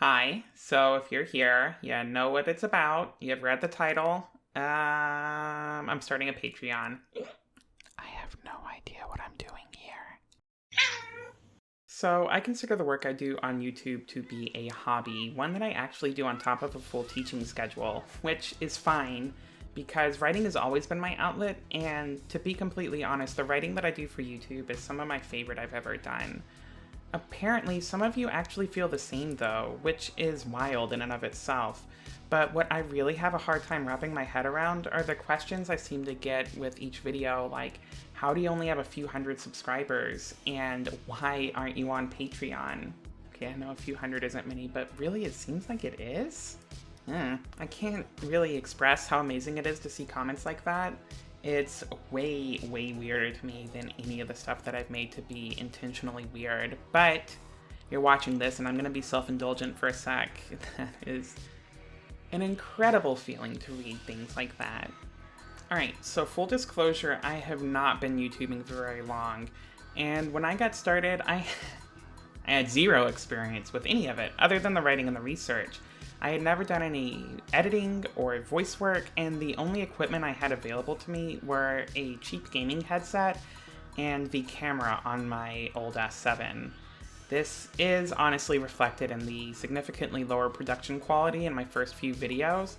Hi, so if you're here, you know what it's about, you've read the title, I'm starting a Patreon. I have no idea what I'm doing here. So I consider the work I do on YouTube to be a hobby, one that I actually do on top of a full teaching schedule, which is fine because writing has always been my outlet, and to be completely honest, the writing that I do for YouTube is some of my favorite I've ever done. Apparently, some of you actually feel the same though, which is wild in and of itself. But what I really have a hard time wrapping my head around are the questions I seem to get with each video, like, how do you only have a few hundred subscribers? And why aren't you on Patreon? Okay, I know a few hundred isn't many, but really it seems like it is? I can't really express how amazing it is to see comments like that. It's way, way weirder to me than any of the stuff that I've made to be intentionally weird. But you're watching this and I'm gonna be self-indulgent for a sec. That is an incredible feeling to read things like that. Alright, so full disclosure, I have not been YouTubing for very long. And when I got started, I had zero experience with any of it, other than the writing and the research. I had never done any editing or voice work, and the only equipment I had available to me were a cheap gaming headset and the camera on my old S7. This is honestly reflected in the significantly lower production quality in my first few videos,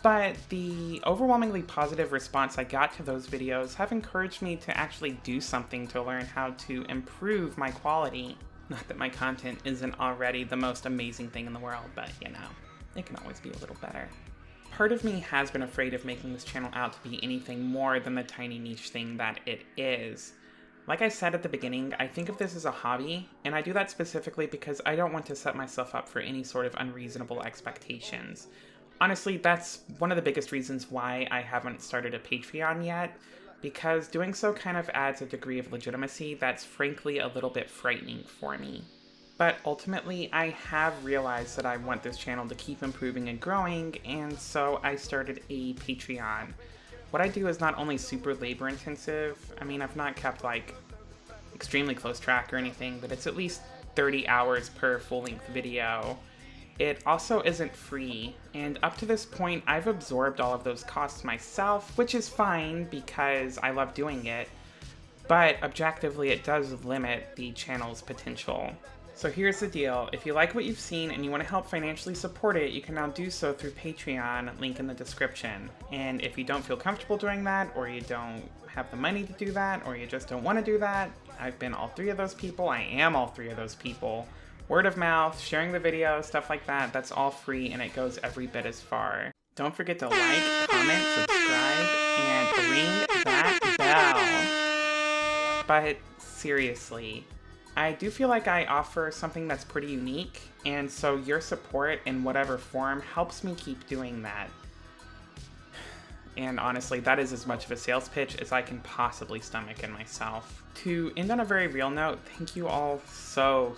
but the overwhelmingly positive response I got to those videos have encouraged me to actually do something to learn how to improve my quality. Not that my content isn't already the most amazing thing in the world, but you know. It can always be a little better. Part of me has been afraid of making this channel out to be anything more than the tiny niche thing that it is. Like I said at the beginning, I think of this as a hobby, and I do that specifically because I don't want to set myself up for any sort of unreasonable expectations. Honestly, that's one of the biggest reasons why I haven't started a Patreon yet, because doing so kind of adds a degree of legitimacy that's frankly a little bit frightening for me. But ultimately, I have realized that I want this channel to keep improving and growing, and so I started a Patreon. What I do is not only super labor intensive, I mean, I've not kept like extremely close track or anything, but it's at least 30 hours per full-length video. It also isn't free, and up to this point, I've absorbed all of those costs myself, which is fine because I love doing it, but objectively, it does limit the channel's potential. So here's the deal, if you like what you've seen and you want to help financially support it, you can now do so through Patreon, link in the description. And if you don't feel comfortable doing that, or you don't have the money to do that, or you just don't want to do that, I've been all three of those people, I am all three of those people. Word of mouth, sharing the video, stuff like that, that's all free and it goes every bit as far. Don't forget to like, comment, subscribe, and ring that bell. But seriously, I do feel like I offer something that's pretty unique, and so your support in whatever form helps me keep doing that. And honestly, that is as much of a sales pitch as I can possibly stomach in myself. To end on a very real note, thank you all so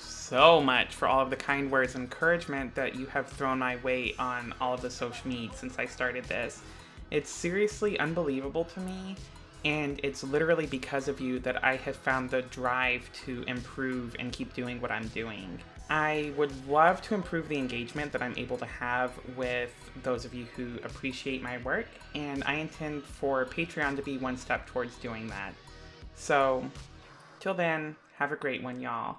much for all of the kind words and encouragement that you have thrown my way on all of the social media since I started this. It's seriously unbelievable to me. And it's literally because of you that I have found the drive to improve and keep doing what I'm doing. I would love to improve the engagement that I'm able to have with those of you who appreciate my work, and I intend for Patreon to be one step towards doing that. So, till then, have a great one, y'all.